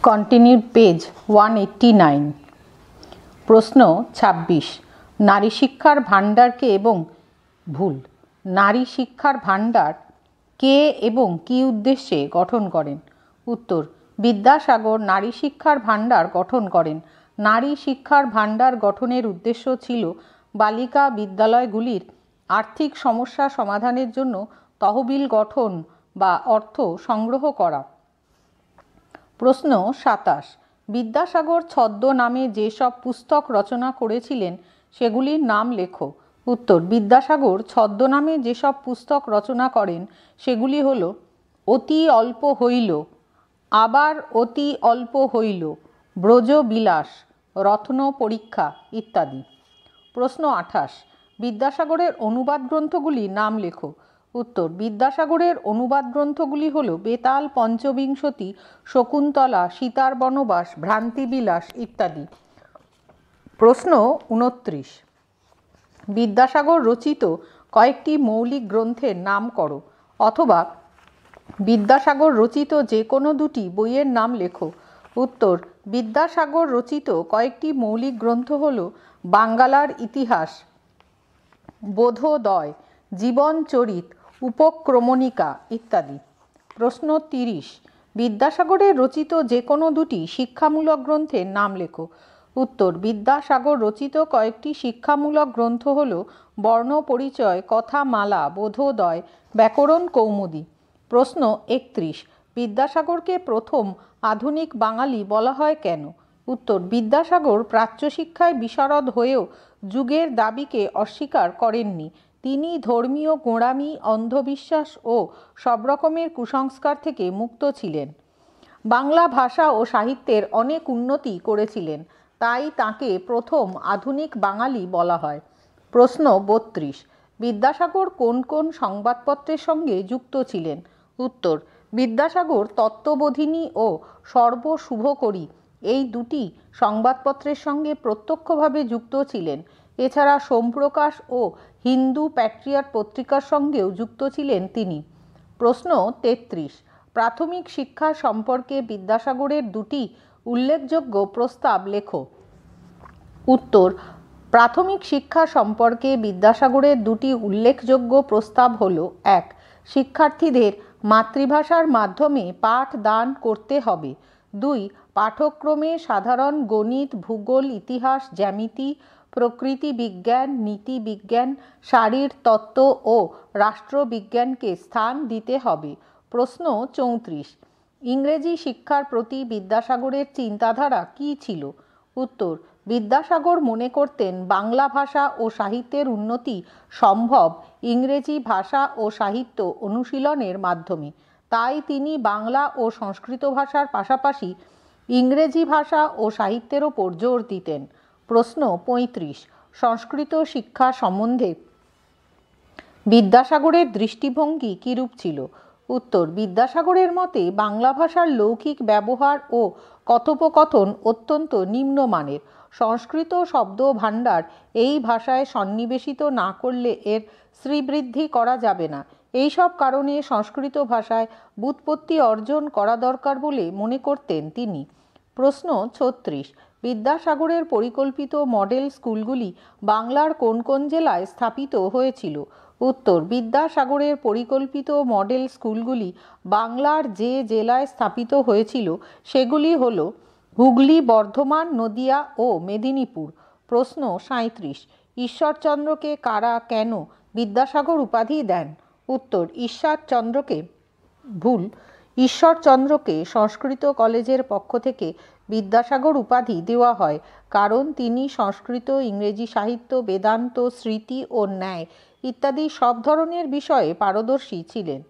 Continued page 189। প্রশ্ন 26, নারী শিক্ষার ভাণ্ডারকে এবং ভুল নারী শিক্ষার ভাণ্ডার কে এবং কী উদ্দেশ্যে গঠন করেন? উত্তর, বিদ্যাসাগর নারী শিক্ষার ভাণ্ডার গঠন করেন। নারী শিক্ষার ভাণ্ডার গঠনের উদ্দেশ্য ছিল বালিকা বিদ্যালয়গুলির আর্থিক সমস্যা সমাধানের জন্য তহবিল গঠন বা অর্থ সংগ্রহ করা। প্রশ্ন 27, বিদ্যাসাগর ছদ্মনামে যেসব পুস্তক রচনা করেছিলেন সেগুলির নাম লেখো। উত্তর, বিদ্যাসাগর ছদ্মনামে যেসব পুস্তক রচনা করেন সেগুলি হল অতি অল্প হইল, আবার অতি অল্প হইল, ব্রজবিলাস, রত্ন পরীক্ষা ইত্যাদি। প্রশ্ন 28, বিদ্যাসাগরের অনুবাদ গ্রন্থগুলির নাম লেখো। উত্তর, বিদ্যাসাগরের অনুবাদ গ্রন্থগুলি হল বেতাল পঞ্চবিংশতি, শকুন্তলা, সীতার বনবাস, ভ্রান্তিবিলাস ইত্যাদি। প্রশ্ন 29, বিদ্যাসাগর রচিত কয়েকটি মৌলিক গ্রন্থের নাম করো, অথবা বিদ্যাসাগর রচিত যে কোনো দুটি বইয়ের নাম লেখো। উত্তর, বিদ্যাসাগর রচিত কয়েকটি মৌলিক গ্রন্থ হল বাঙ্গালার ইতিহাস, বোধোদয়, জীবনচরিত, উপক্রমণিকা ইত্যাদি। প্রশ্ন 30, বিদ্যাসাগরের রচিত যে কোনো দুটি শিক্ষামূলক গ্রন্থের নাম লেখো। উত্তর, বিদ্যাসাগর রচিত কয়েকটি শিক্ষামূলক গ্রন্থ হল বর্ণপরিচয়, কথামালা, বোধোদয়, ব্যাকরণ কৌমুদী। প্রশ্ন 31, বিদ্যাসাগরকে প্রথম আধুনিক বাঙালি বলা হয় কেন? উত্তর, বিদ্যাসাগর প্রাচ্য শিক্ষায় বিশারদ হয়েও যুগের দাবিকে অস্বীকার করেননি। তিনি ধর্মীয় গোঁড়ামি, অন্ধবিশ্বাস ও সব রকমের কুসংস্কার থেকে মুক্ত ছিলেন। বাংলা ভাষা ও সাহিত্যের অনেক উন্নতি করেছিলেন, তাই তাঁকে প্রথম আধুনিক বাঙালি বলা হয়। প্রশ্ন 32, বিদ্যাসাগর কোন কোন সংবাদপত্রের সঙ্গে যুক্ত ছিলেন? উত্তর, বিদ্যাসাগর তত্ত্ববোধিনী ও সর্বশুভকরী এই দুটি সংবাদপত্রের সঙ্গে প্রত্যক্ষভাবে যুক্ত ছিলেন। এছাড়া সোমপ্রকাশ ও হিন্দু প্যাট্রিয়ট পত্রিকার সঙ্গেও যুক্ত ছিলেন তিনি। প্রশ্ন 33, প্রাথমিক শিক্ষা সম্পর্কে বিদ্যাসাগরের দুটি উল্লেখযোগ্য প্রস্তাব লেখো। উত্তর, প্রাথমিক শিক্ষা সম্পর্কে বিদ্যাসাগরের দুটি উল্লেখযোগ্য প্রস্তাব হল: 1. শিক্ষার্থীদের মাতৃভাষার মাধ্যমে পাঠ দান করতে হবে। 2. পাঠ্যক্রমে সাধারণ গণিত, ভূগোল, ইতিহাস, জ্যামিতি, প্রকৃতি বিজ্ঞান, নীতি বিজ্ঞান, শারীরতত্ত্ব ও রাষ্ট্রবিজ্ঞানকে স্থান দিতে হবে। প্রশ্ন 34, ইংরেজি শিক্ষার প্রতি বিদ্যাসাগরের চিন্তাধারা কী ছিল? উত্তর, বিদ্যাসাগর মনে করতেন বাংলা ভাষা ও সাহিত্যের উন্নতি সম্ভব ইংরেজি ভাষা ও সাহিত্য অনুশীলনের মাধ্যমে। তাই তিনি বাংলা ও সংস্কৃত ভাষার পাশাপাশি ইংরেজি ভাষা ও সাহিত্যের ওপর জোর দিতেন। প্রশ্ন 35, সংস্কৃত শিক্ষা সম্বন্ধে বিদ্যাসাগরের দৃষ্টিভঙ্গি কীরূপ ছিল? উত্তর, বিদ্যাসাগরের মতে বাংলা ভাষার লৌকিক ব্যবহার ও কথোপকথন অত্যন্ত নিম্নমানের। সংস্কৃত শব্দ ভাণ্ডার এই ভাষায় সন্নিবেশিত না করলে এর শ্রীবৃদ্ধি করা যাবে না। এই সব কারণে সংস্কৃত ভাষায় ব্যুৎপত্তি অর্জন করা দরকার বলে মনে করতেন তিনি। প্রশ্ন 36, বিদ্যাসাগরের পরিকল্পিত মডেল স্কুলগুলি বাংলার কোন কোন জেলায় স্থাপিত হয়েছিল? উত্তর, বিদ্যাসাগরের পরিকল্পিত মডেল স্কুলগুলি বাংলার যে জেলায় স্থাপিত হয়েছিল সেগুলি হল হুগলি, বর্ধমান, নদিয়া ও মেদিনীপুর। প্রশ্ন 37, ঈশ্বরচন্দ্রকে কারা কেন বিদ্যাসাগর উপাধি দেন? উত্তর, ঈশ্বরচন্দ্রকে সংস্কৃত কলেজের পক্ষ থেকে বিদ্যাসাগর উপাধি দেওয়া হয় কারণ তিনি সংস্কৃত, ইংরেজি সাহিত্য, বেদান্ত, স্মৃতি ও ন্যায় ইত্যাদি সব ধরনের বিষয়ে পারদর্শী ছিলেন।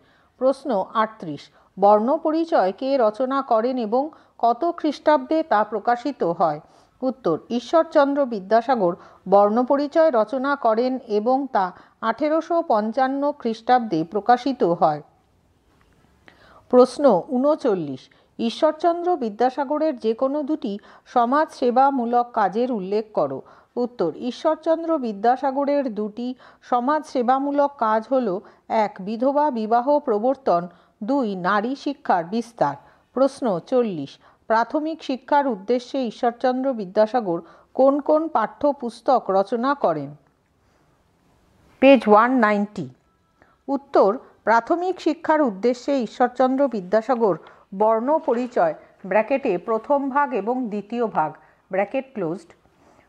প্রশ্ন 38, বর্ণপরিচয় কে রচনা করেন এবং কত খ্রিস্টাব্দে তা প্রকাশিত হয়? উত্তর, ঈশ্বরচন্দ্র বিদ্যাসাগর বর্ণপরিচয় রচনা করেন এবং তা 1855 খ্রিস্টাব্দে প্রকাশিত হয়। প্রশ্ন 39, ঈশ্বরচন্দ্র বিদ্যাসাগরের যে কোনো দুটি সমাজসেবামূলক কাজের উল্লেখ করো। উত্তর, ঈশ্বরচন্দ্র বিদ্যাসাগরের দুটি সমাজসেবামূলক কাজ হল: 1. বিধবা বিবাহ প্রবর্তন, 2. নারী শিক্ষার বিস্তার। প্রশ্ন 40, প্রাথমিক শিক্ষার উদ্দেশ্যে ঈশ্বরচন্দ্র বিদ্যাসাগর কোন কোন পাঠ্যপুস্তক রচনা করেন? পেজ 190। উত্তর, প্রাথমিক শিক্ষার উদ্দেশ্যে ঈশ্বরচন্দ্র বিদ্যাসাগর বর্ণ পরিচয় ব্র্যাকেটে প্রথম ভাগ এবং দ্বিতীয় ভাগ ব্র্যাকেট ক্লোজড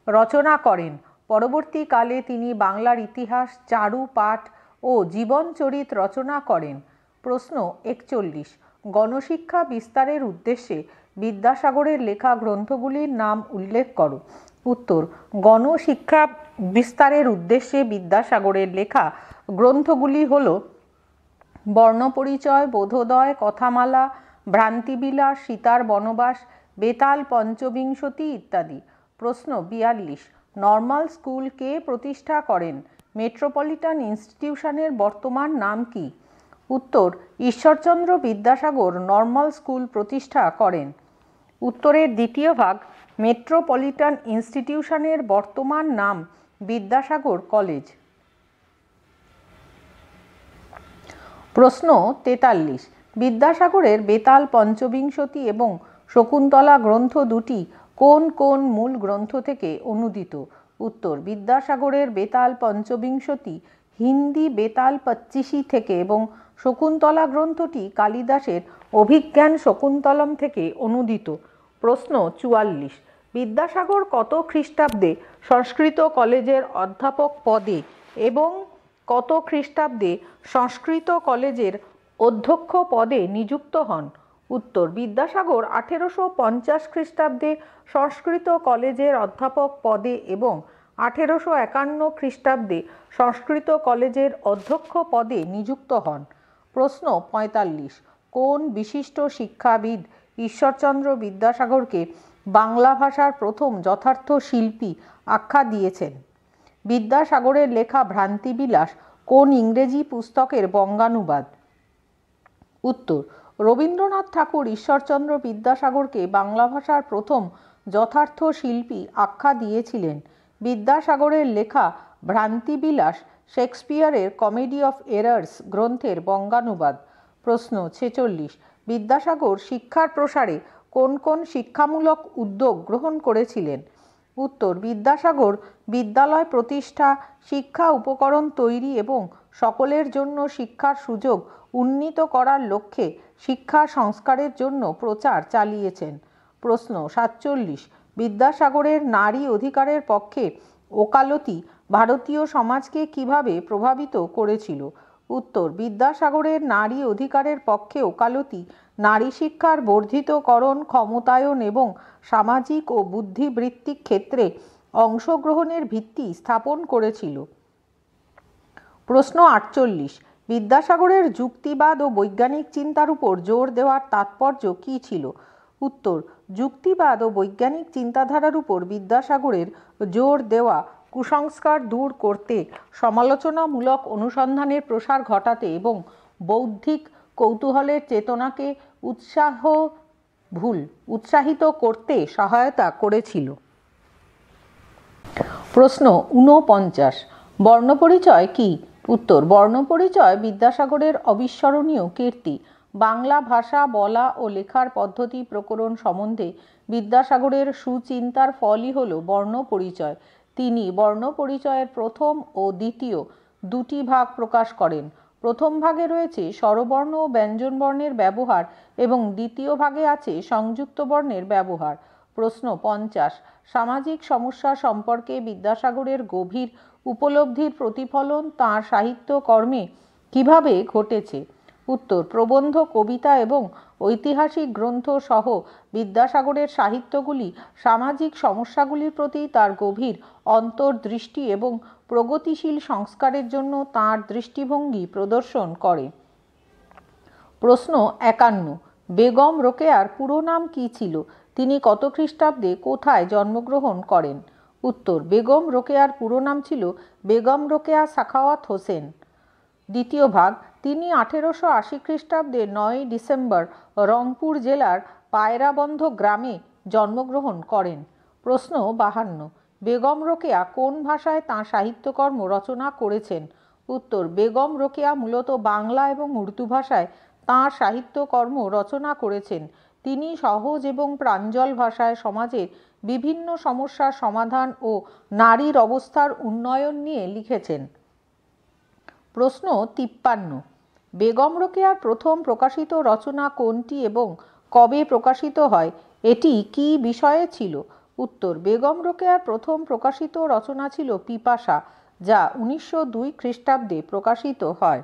রচনা করেন। পরবর্তীকালে তিনি বাংলার ইতিহাস, চারু পাঠ ও জীবনচরিত রচনা করেন। প্রশ্ন 41। গণশিক্ষা বিস্তারের উদ্দেশ্যে বিদ্যাসাগরের লেখা গ্রন্থগুলির নাম উল্লেখ করো। উত্তর, গণশিক্ষা বিস্তারের উদ্দেশ্যে বিদ্যাসাগরের লেখা গ্রন্থগুলি হল বর্ণপরিচয়, বোধোদয়, কথামালা, ভ্রান্তিবিলাস, সীতার বনবাস, বেতাল পঞ্চবিংশতি ইত্যাদি। প্রশ্ন 42। নর্মাল স্কুল কে প্রতিষ্ঠা করেন? মেট্রোপলিটন ইনস্টিটিউশনের বর্তমান নাম কি? উত্তর, ঈশ্বরচন্দ্র বিদ্যাসাগর নর্মাল স্কুল প্রতিষ্ঠা করেন। উত্তরের দ্বিতীয় ভাগ। মেট্রোপলিটন ইনস্টিটিউশনের বর্তমান নাম বিদ্যাসাগর কলেজ। প্রশ্ন 43। বিদ্যাসাগরের বেতাল পঞ্চবিংশতি এবং শকুন্তলা গ্রন্থ দুটি কোন কোন মূল গ্রন্থ থেকে অনুদিত? উত্তর, বিদ্যাসাগরের বেতাল পঞ্চবিংশতি হিন্দি বেতাল পচ্চিশি থেকে এবং শকুন্তলা গ্রন্থটি কালিদাসের অভিজ্ঞান শকুন্তলম থেকে অনুদিত। প্রশ্ন 44। বিদ্যাসাগর কত খ্রিস্টাব্দে সংস্কৃত কলেজের অধ্যাপক পদে এবং কত খ্রিস্টাব্দে সংস্কৃত কলেজের অধ্যক্ষ পদে নিযুক্ত হন? উত্তর, বিদ্যাসাগর 1850 খ্রিস্টাব্দে সংস্কৃত কলেজের অধ্যাপক পদে এবং 1851 খ্রিস্টাব্দে সংস্কৃত কলেজের অধ্যক্ষ পদে নিযুক্ত হন। প্রশ্ন 45। কোন বিশিষ্ট শিক্ষাবিদ ঈশ্বরচন্দ্র বিদ্যাসাগরকে বাংলা ভাষার প্রথম যথার্থ শিল্পী আখ্যা দিয়েছেন? বিদ্যাসাগরের লেখা ভ্রান্তিবিলাস কোন ইংরেজি পুস্তকের বঙ্গানুবাদ? উত্তর, রবীন্দ্রনাথ ঠাকুর ঈশ্বরচন্দ্র বিদ্যাসাগরকে বাংলা ভাষার প্রথম যথার্থ শিল্পী আখ্যা দিয়েছিলেন। বিদ্যাসাগরের লেখা ভ্রান্তিবিলাস শেক্সপিয়ারের কমেডি অফ এরার্স গ্রন্থের বঙ্গানুবাদ। প্রশ্ন 46। বিদ্যাসাগর শিক্ষার প্রসারে কোন কোন শিক্ষামূলক উদ্যোগ গ্রহণ করেছিলেন? উত্তর, বিদ্যাসাগর বিদ্যালয় প্রতিষ্ঠা, শিক্ষা উপকরণ তৈরি এবং সকলের জন্য শিক্ষার সুযোগ উন্নীত করার লক্ষ্যে শিক্ষা সংস্কারের জন্য প্রচার চালিয়েছেন। প্রশ্ন 47। বিদ্যাসাগরের নারী অধিকারের পক্ষে ওকালতি ভারতীয় সমাজকে কিভাবে প্রভাবিত করেছিল? উত্তর, বিদ্যাসাগরের নারী অধিকারের পক্ষে ওকালতি নারী শিক্ষার বর্ধিতকরণ, ক্ষমতায়ন এবং সামাজিক ও বুদ্ধিবৃত্তিক ক্ষেত্রে অংশগ্রহণের ভিত্তি স্থাপন করেছিল। প্রশ্ন 48। বিদ্যাসাগরের যুক্তিবাদ ও বৈজ্ঞানিক চিন্তার উপর জোর দেওয়ার তাৎপর্য কী ছিল? উত্তর, যুক্তিবাদ ও বৈজ্ঞানিক চিন্তাধারার উপর বিদ্যাসাগরের জোর দেওয়া কুসংস্কার দূর করতে, সমালোচনামূলক অনুসন্ধানের প্রসার ঘটাতে এবং বৌদ্ধিক কৌতূহলের চেতনাকে উৎসাহিত করতে সহায়তা করেছিল। প্রশ্ন 49। বর্ণপরিচয় কি? উত্তর, বর্ণপরিচয় বিদ্যাসাগরের অবিস্মরণীয় কীর্তি। বাংলা ভাষা বলা ও লেখার পদ্ধতি প্রকরণ সম্বন্ধে বিদ্যাসাগরের সুচিন্তার ফলই হল বর্ণপরিচয়। তিনি বর্ণপরিচয়ের প্রথম ও দ্বিতীয় দুটি ভাগ প্রকাশ করেন। প্রথম ভাগে রয়েছে স্বরবর্ণ ও ব্যঞ্জনবর্ণের ব্যবহার এবং দ্বিতীয় ভাগে আছে সংযুক্ত বর্ণের ব্যবহার। প্রশ্ন 50। সামাজিক সমস্যা সম্পর্কে বিদ্যাসাগরের গভীর উপলব্ধির প্রতিফলন তাঁর সাহিত্যকর্মে কিভাবে ঘটেছে? উত্তর, প্রবন্ধ, কবিতা এবং ঐতিহাসিক গ্রন্থ সহ বিদ্যাসাগরের সাহিত্যগুলি সামাজিক সমস্যাগুলির প্রতি তাঁর গভীর অন্তর্দৃষ্টি এবং প্রগতিশীল সংস্কারের জন্য তাঁর দৃষ্টিভঙ্গি প্রদর্শন করে। প্রশ্ন 51। বেগম রোকেয়ার পুরো নাম কী ছিল? তিনি কত খ্রিস্টাব্দে কোথায় জন্মগ্রহণ করেন? উত্তর, বেগম রোকেয়ার পুরো নাম ছিল বেগম রোকেয়া সাখাওয়াত হোসেন। দ্বিতীয় ভাগ। তিনি 1880 খ্রিস্টাব্দে 9 ডিসেম্বর রংপুর জেলার পায়রাবন্ধ গ্রামে জন্মগ্রহণ করেন। প্রশ্ন 52। বেগম রোকেয়া কোন ভাষায় তাঁর সাহিত্যকর্ম রচনা করেছেন? উত্তর, বেগম রোকেয়া মূলত বাংলা এবং উর্দু ভাষায় তাঁর সাহিত্যকর্ম রচনা করেছেন। তিনি সহজ এবং প্রাঞ্জল ভাষায় সমাজের বিভিন্ন সমস্যার সমাধান ও নারীর অবস্থার উন্নয়ন নিয়ে লিখেছেন। প্রশ্ন 53, বেগম রোকেয়ার প্রথম প্রকাশিত রচনা কোনটি এবং কবে প্রকাশিত হয়? এটি কী বিষয়ে ছিল? উত্তর, বেগম রোকেয়ার প্রথম প্রকাশিত রচনা ছিল পিপাসা, যা 1902 খ্রিস্টাব্দে প্রকাশিত হয়।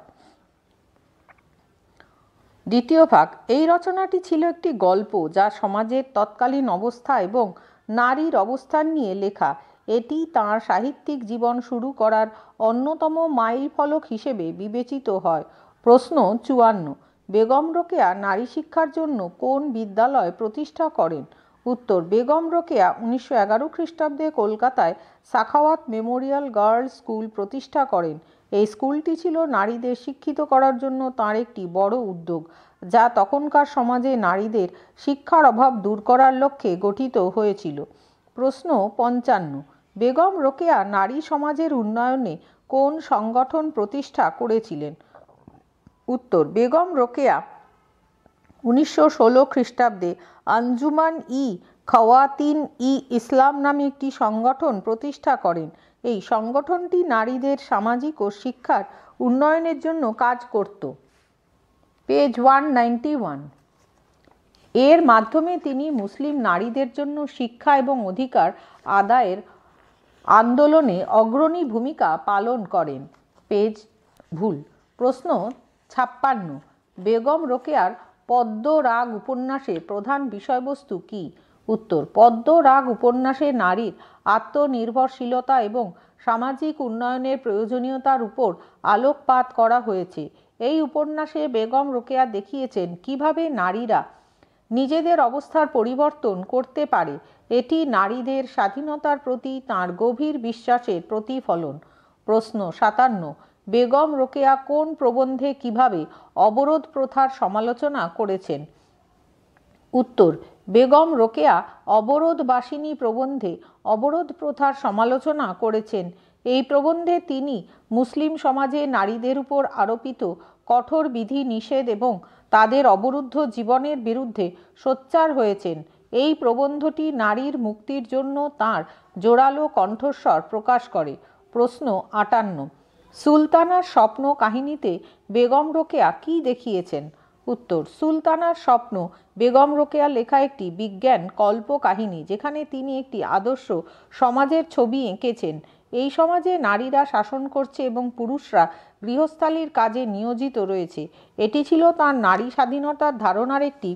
দ্বিতীয় ভাগ, এই রচনাটি ছিল একটি গল্প যা সমাজের তৎকালীন অবস্থা এবং নারীর অবস্থান নিয়ে লেখা। এটি তাঁর সাহিত্যিক জীবন শুরু করার অন্যতম মাইল ফলক হিসেবে বিবেচিত হয়। প্রশ্ন 54, বেগম রোকেয়া নারী শিক্ষার জন্য কোন বিদ্যালয় প্রতিষ্ঠা করেন? উত্তর, বেগম রোকেয়া 1911 খ্রিস্টাব্দে কলকাতায় সাখাওয়াত মেমোরিয়াল গার্লস স্কুল প্রতিষ্ঠা করেন। এই স্কুলটি ছিল নারীদের শিক্ষিত করার জন্য তাঁর একটি বড় উদ্যোগ, যা তখনকার সমাজে নারীদের শিক্ষার অভাব দূর করার লক্ষ্যে গঠিত হয়েছিল। প্রশ্ন 55, বেগম রোকেয়া নারী সমাজের উন্নয়নে কোন সংগঠন প্রতিষ্ঠা করেছিলেন? উত্তর, বেগম রোকেয়া 1916 খ্রিস্টাব্দে আঞ্জুমান-ই খাওয়াতিন-ই-ইসলাম নামে একটি সংগঠন প্রতিষ্ঠা করেন। এই সংগঠনটি নারীদের সামাজিক ও শিক্ষার উন্নয়নের জন্য কাজ করত। পেজ 191, এর মাধ্যমে তিনি মুসলিম নারীদের জন্য শিক্ষা এবং অধিকার আদায়ের আন্দোলনে অগ্রণী ভূমিকা পালন করেন। পেজ ভুল। প্রশ্ন 56, বেগম রোকেয়ার পদ্ম রাগ উপন্যাসের প্রধান বিষয়বস্তু কী? উত্তর, পদ্ম রাগ উপন্যাসে নারীর আত্মনির্ভরশীলতা এবং সামাজিক উন্নয়নের প্রয়োজনীয়তার উপর আলোকপাত করা হয়েছে। এই উপন্যাসে বেগম রোকেয়া দেখিয়েছেন কিভাবে নারীরা নিজেদের অবস্থার পরিবর্তন করতে পারে। এটি নারীদের স্বাধীনতার প্রতি তাঁর গভীর বিশ্বাসের প্রতিফলন। প্রশ্ন 57, বেগম রোকেয়া কোন প্রবন্ধে কিভাবে অবরোধ প্রথার সমালোচনা করেছেন? উত্তর, বেগম রোকেয়া অবরোধবাসিনী প্রবন্ধে অবরোধ প্রথার সমালোচনা করেছেন। এই প্রবন্ধে তিনি মুসলিম সমাজে নারীদের উপর আরোপিত কঠোর বিধি নিষেধ এবং তাদের অবরুদ্ধ জীবনের বিরুদ্ধে সোচ্চার হয়েছেন। এই প্রবন্ধটি নারীর মুক্তির জন্য তাঁর জোরালো কণ্ঠস্বর প্রকাশ করে। প্রশ্ন 58, সুলতানার স্বপ্ন কাহিনীতে বেগম রোকেয়া কী দেখিয়েছেন? উত্তর, সুলতানার স্বপ্ন বেগম রোকেয়া লেখা একটি বিজ্ঞান কল্প কাহিনী, যেখানে তিনি একটি আদর্শ সমাজের ছবি এঁকেছেন। এই সমাজে নারীরা শাসন করছে এবং পুরুষরা গৃহস্থালির কাজে নিয়োজিত রয়েছে। এটি ছিল তাঁর নারী স্বাধীনতার ধারণার একটি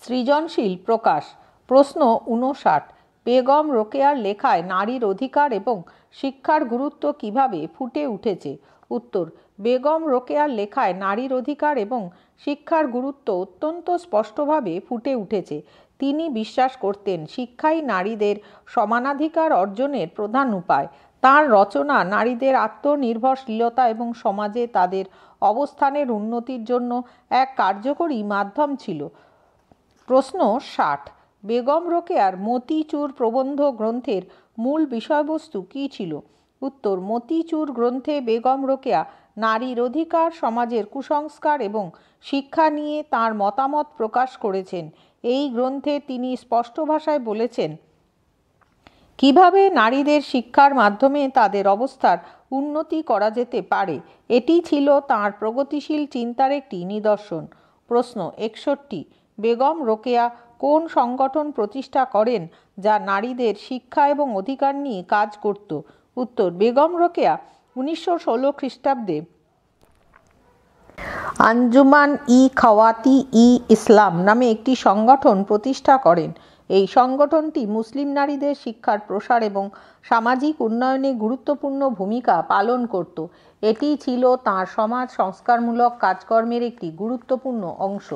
সৃজনশীল প্রকাশ। প্রশ্ন 59, বেগম রোকেয়ার লেখায় নারীর অধিকার এবং শিক্ষার গুরুত্ব কিভাবে ফুটে উঠেছে? উত্তর, বেগম রোকেয়ার লেখায় নারীর অধিকার এবং শিক্ষার গুরুত্ব অত্যন্ত স্পষ্টভাবে ফুটে উঠেছে। তিনি বিশ্বাস করতেন শিক্ষাই নারীদের সমানাধিকার অর্জনের প্রধান উপায়। তাঁর রচনা নারীদের আত্মনির্ভরশীলতা এবং সমাজে তাদের অবস্থানের উন্নতির জন্য এক কার্যকরী মাধ্যম ছিল। প্রশ্ন 60, বেগম রোকেয়ার মতিচুর প্রবন্ধ গ্রন্থের মূল বিষয়বস্তু কী ছিল? উত্তর, মতিচুর গ্রন্থে বেগম রোকেয়া নারীর অধিকার, সমাজের কুসংস্কার এবং শিক্ষা নিয়ে তাঁর মতামত প্রকাশ করেছেন। এই গ্রন্থে তিনি স্পষ্ট ভাষায় বলেছেন কিভাবে নারীদের শিক্ষার মাধ্যমে তাদের অবস্থার উন্নতি করা যেতে পারে। এটি ছিল তাঁর প্রগতিশীল চিন্তার একটি নিদর্শন। প্রশ্ন 61, বেগম রোকেয়া কোন সংগঠন প্রতিষ্ঠা করেন যা নারীদের শিক্ষা এবং অধিকার নিয়ে কাজ করত? উত্তর, বেগম রোকেয়া 1916 খ্রিস্টাব্দে আঞ্জুমান-ই-খাওয়াতি-ই-ইসলাম নামে একটি সংগঠন প্রতিষ্ঠা করেন। এই সংগঠনটি মুসলিম নারীদের শিক্ষার প্রসার এবং সামাজিক উন্নয়নে গুরুত্বপূর্ণ ভূমিকা পালন করত। এটি ছিল তাঁর সমাজ সংস্কারমূলক কাজকর্মের একটি গুরুত্বপূর্ণ অংশ।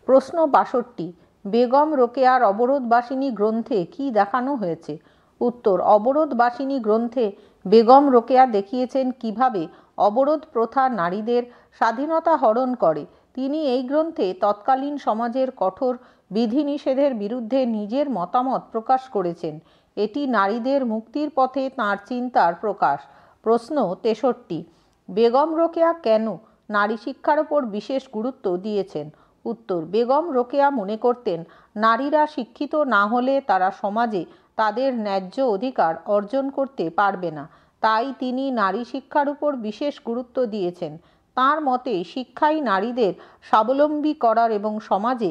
প্রশ্ন 62, বেগম রোকেয়ার অবরোধবাসিনী গ্রন্থে কী দেখানো হয়েছে? উত্তর, অবরোধবাসিনী গ্রন্থে বেগম রোকেয়া দেখিয়েছেন কিভাবে অবরোধ প্রথা নারীদের স্বাধীনতা হরণ করে। তিনি এই গ্রন্থে তৎকালীন সমাজের কঠোর বিধিনিষেধের বিরুদ্ধে নিজের মতামত প্রকাশ করেছেন। এটি নারীদের মুক্তির পথে তাঁর চিন্তার প্রকাশ। প্রশ্ন 63, বেগম রোকেয়া কেন নারী শিক্ষার ওপর বিশেষ গুরুত্ব দিয়েছেন? উত্তর, বেগম রোকেয়া মনে করতেন নারীরা শিক্ষিত না হলে তারা সমাজে তাদের ন্যায্য অধিকার অর্জন করতে পারবে না। তাই তিনি নারী শিক্ষার উপর বিশেষ গুরুত্ব দিয়েছেন। তাঁর মতে শিক্ষাই নারীদের স্বাবলম্বী করার এবং সমাজে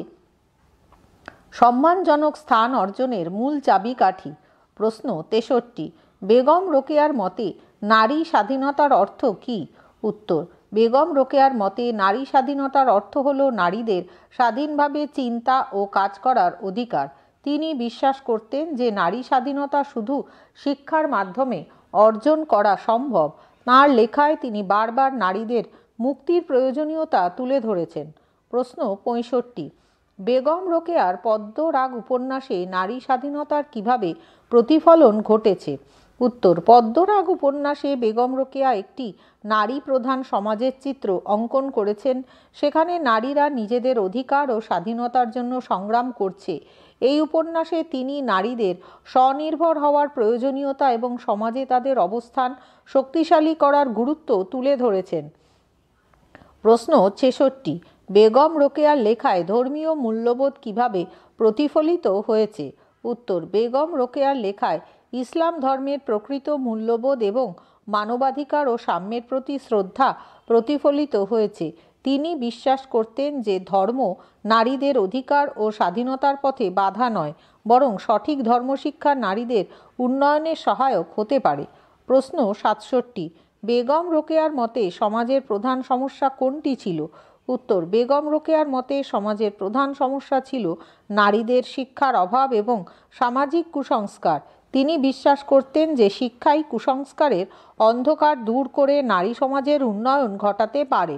সম্মানজনক স্থান অর্জনের মূল চাবিকাঠি। প্রশ্ন 63, বেগম রোকেয়ার মতে নারী স্বাধীনতার অর্থ কী? উত্তর, বেগম রোকেয়ার মতে নারী স্বাধীনতার অর্থ হল নারীদের স্বাধীনভাবে চিন্তা ও কাজ করার অধিকার। তিনি বিশ্বাস করতেন যে নারী স্বাধীনতা শুধু শিক্ষার মাধ্যমে অর্জন করা সম্ভব। তাঁর লেখায় তিনি বারবার নারীদের মুক্তির প্রয়োজনীয়তা তুলে ধরেছেন। প্রশ্ন 65, বেগম রোকেয়ার পদ্মরাগ উপন্যাসে নারী স্বাধীনতার কিভাবে প্রতিফলন ঘটেছে? উত্তর, পদ্মরাগ উপন্যাসে বেগম রোকেয়া একটি নারী প্রধান সমাজের চিত্র অঙ্কন করেছেন। সেখানে নারীরা নিজেদের অধিকার ও স্বাধীনতার জন্য সংগ্রাম করছে। এই উপন্যাসে তিনি নারীদের স্বনির্ভর হওয়ার প্রয়োজনীয়তা এবং সমাজে তাদের অবস্থান শক্তিশালী করার গুরুত্ব তুলে ধরেছেন। প্রশ্ন 66, বেগম রোকেয়ার লেখায় ধর্মীয় মূল্যবোধ কিভাবে প্রতিফলিত হয়েছে? উত্তর, বেগম রোকেয়ার লেখায় ইসলাম ধর্মের প্রকৃত মূল্যবোধ এবং মানবাধিকার ও সাম্যের প্রতি শ্রদ্ধা প্রতিফলিত হয়েছে। তিনি বিশ্বাস করতেন যে ধর্ম নারীদের অধিকার ও স্বাধীনতার পথে বাধা নয়, বরং সঠিক ধর্মশিক্ষা নারীদের উন্নয়নে সহায়ক হতে পারে। প্রশ্ন 67, বেগম রোকেয়ার মতে সমাজের প্রধান সমস্যা কোনটি ছিল? উত্তর, বেগম রোকেয়ার মতে সমাজের প্রধান সমস্যা ছিল নারীদের শিক্ষার অভাব এবং সামাজিক কুসংস্কার। তিনি বিশ্বাস করতেন যে শিক্ষাই কুসংস্কারের অন্ধকার দূর করে নারী সমাজের উন্নয়ন ঘটাতে পারে।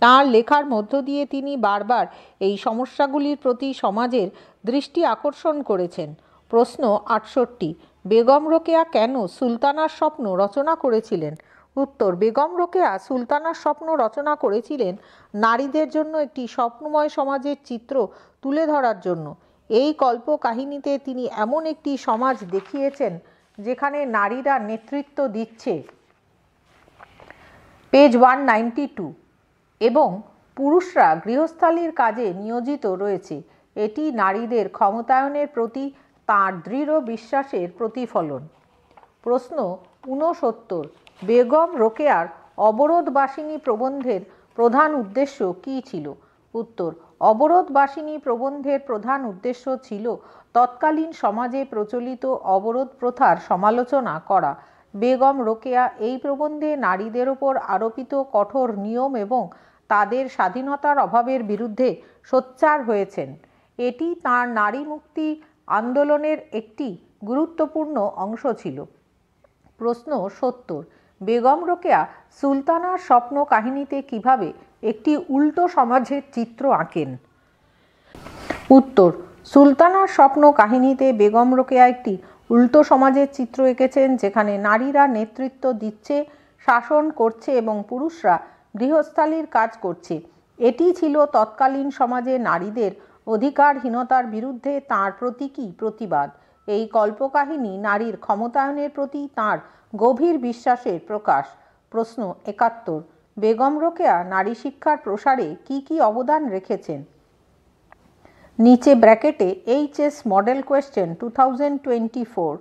তাঁর লেখার মধ্য দিয়ে তিনি বারবার এই সমস্যাগুলির প্রতি সমাজের দৃষ্টি আকর্ষণ করেছেন। প্রশ্ন 68, বেগম রোকেয়া কেন সুলতানার স্বপ্ন রচনা করেছিলেন? উত্তর, বেগম রোকেয়া সুলতানার স্বপ্ন রচনা করেছিলেন নারীদের জন্য একটি স্বপ্নময় সমাজের চিত্র তুলে ধরার জন্য। এই কল্প কাহিনীতে তিনি এমন একটি সমাজ দেখিয়েছেন যেখানে নারীরা নেতৃত্ব দিচ্ছে, পেজ 192, এবং পুরুষরা গৃহস্থালির কাজে নিয়োজিত রয়েছে। এটি নারীদের ক্ষমতায়নের প্রতি তাঁর দৃঢ় বিশ্বাসের প্রতিফলন। প্রশ্ন 69, বেগম রোকেয়ার অবরোধবাসিনী প্রবন্ধের প্রধান উদ্দেশ্য কী ছিল? উত্তর, অবরোধবাসিনী প্রবন্ধের প্রধান উদ্দেশ্য ছিল তৎকালীন সমাজে প্রচলিত অবরোধ প্রথার সমালোচনা করা। বেগম রোকেয়া এই প্রবন্ধে নারীদের ওপর আরোপিত কঠোর নিয়ম এবং তাদের স্বাধীনতার অভাবের বিরুদ্ধে সোচ্চার হয়েছেন। এটি তাঁর নারী মুক্তি আন্দোলনের একটি গুরুত্বপূর্ণ অংশ ছিল। প্রশ্ন 70, বেগম রোকেয়া সুলতানার স্বপ্ন কাহিনীতে কিভাবে একটি উল্টো সমাজের চিত্র আঁকেন? উত্তর, সুলতানার স্বপ্ন কাহিনীতে বেগম রোকেয়া একটি উল্টো সমাজের চিত্র এঁকেছেন যেখানে নারীরা নেতৃত্ব দিচ্ছে, শাসন করছে এবং পুরুষরা গৃহস্থালির কাজ করছে। এটি ছিল তৎকালীন সমাজে নারীদের অধিকারহীনতার বিরুদ্ধে তাঁর প্রতীকী প্রতিবাদ। এই কল্পকাহিনী নারীর ক্ষমতায়নের প্রতি তাঁর গভীর বিশ্বাসের প্রকাশ। প্রশ্ন 71, বেগম রোকেয়া নারী শিক্ষার প্রসারে কি কি অবদান রেখেছেন? নিচে ব্র্যাকেটে HS model question 2024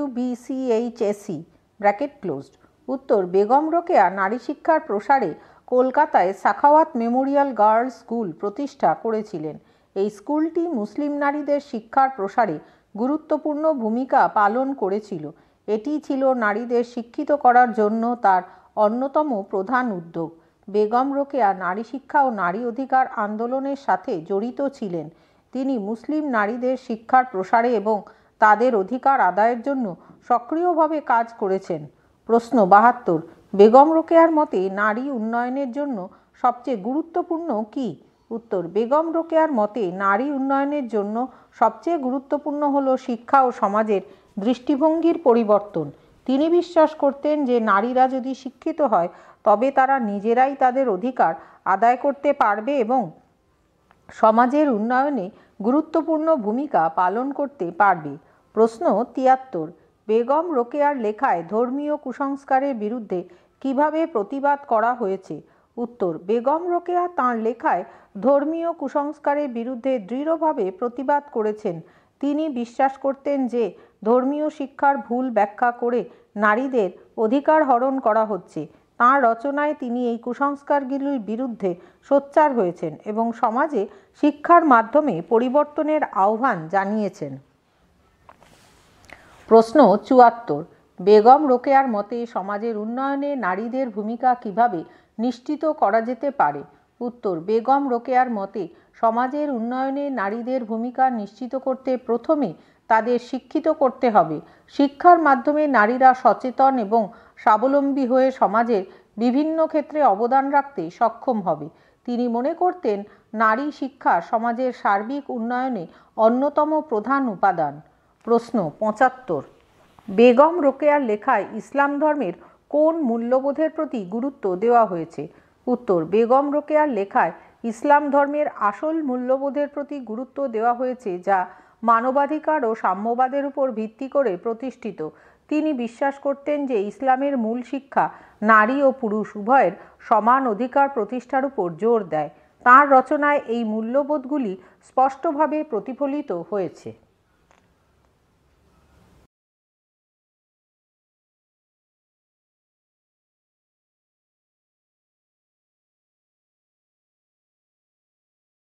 WBCHSE bracket closed. উত্তর, বেগম রোকেয়া নারী শিক্ষার প্রসারে কলকাতায় সাখাওয়াত মেমোরিয়াল গার্লস স্কুল প্রতিষ্ঠা করেছিলেন। এই স্কুলটি মুসলিম নারীদের শিক্ষার প্রসারে গুরুত্বপূর্ণ ভূমিকা পালন করেছিল। এটি ছিল নারীদের শিক্ষিত করার জন্য তার অন্যতম প্রধান উদ্যোগ। বেগম রোকেয়া নারী শিক্ষা ও নারী অধিকার আন্দোলনের সাথে জড়িত ছিলেন। তিনি মুসলিম নারীদের শিক্ষার প্রসারে এবং তাদের অধিকার আদায়ের জন্য সক্রিয়ভাবে কাজ করেছেন। প্রশ্ন 72, বেগম রোকেয়ার মতে নারী উন্নয়নের জন্য সবচেয়ে গুরুত্বপূর্ণ কী? উত্তর, বেগম রোকেয়ার মতে নারী উন্নয়নের জন্য সবচেয়ে গুরুত্বপূর্ণ হল শিক্ষা ও সমাজের দৃষ্টিভঙ্গির পরিবর্তন। তিনি বিশ্বাস করতেন যে নারীরা যদি শিক্ষিত হয় তবে তারা নিজেরাই তাদের অধিকার আদায় করতে পারবে এবং সমাজের উন্নয়নে গুরুত্বপূর্ণ ভূমিকা পালন করতে পারবে। প্রশ্ন 73, বেগম রোকেয়ার লেখায় ধর্মীয় কুসংস্কারের বিরুদ্ধে কিভাবে প্রতিবাদ করা হয়েছে? উত্তর, বেগম রোকেয়া তাঁর লেখায় ধর্মীয় কুসংস্কারের বিরুদ্ধে দৃঢ়ভাবে প্রতিবাদ করেছেন। তিনি বিশ্বাস করতেন যে ধর্মীয় শিক্ষার ভুল ব্যাখ্যা করে নারীদের অধিকার হরণ করা হচ্ছে। তাঁর রচনায় তিনি এই কুসংস্কারগুলির বিরুদ্ধে সোচ্চার হয়েছেন এবং সমাজে শিক্ষার মাধ্যমে পরিবর্তনের আহ্বান জানিয়েছেন। প্রশ্ন ৭৪। বেগম রোকেয়ার মতে সমাজের উন্নয়নে নারীদের ভূমিকা কিভাবে নিশ্চিত করা যেতে পারে? উত্তর, বেগম রোকেয়ার মতে সমাজের উন্নয়নে নারীদের ভূমিকা নিশ্চিত করতে প্রথমে তাদের শিক্ষিত করতে হবে। শিক্ষার মাধ্যমে নারীরা সচেতন এবং স্বাবলম্বী হয়ে সমাজের বিভিন্ন ক্ষেত্রে অবদান রাখতে সক্ষম হবে। তিনি মনে করতেন নারী শিক্ষা সমাজের সার্বিক উন্নয়নে অন্যতম প্রধান উপাদান। প্রশ্ন ৭৫। বেগম রোকেয়ার লেখায় ইসলাম ধর্মের কোন মূল্যবোধের প্রতি গুরুত্ব দেওয়া হয়েছে? উত্তর, বেগম রোকেয়ার লেখায় ইসলাম ধর্মের আসল মূল্যবোধের প্রতি গুরুত্ব দেওয়া হয়েছে, যা মানবাধিকার ও সাম্যবাদের উপর ভিত্তি করে প্রতিষ্ঠিত। তিনি বিশ্বাস করতেন যে ইসলামের মূল শিক্ষা নারী ও পুরুষ উভয়ের সমান অধিকার প্রতিষ্ঠার উপর জোর দেয়। তাঁর রচনায় এই মূল্যবোধগুলি স্পষ্টভাবে প্রতিফলিত হয়েছে।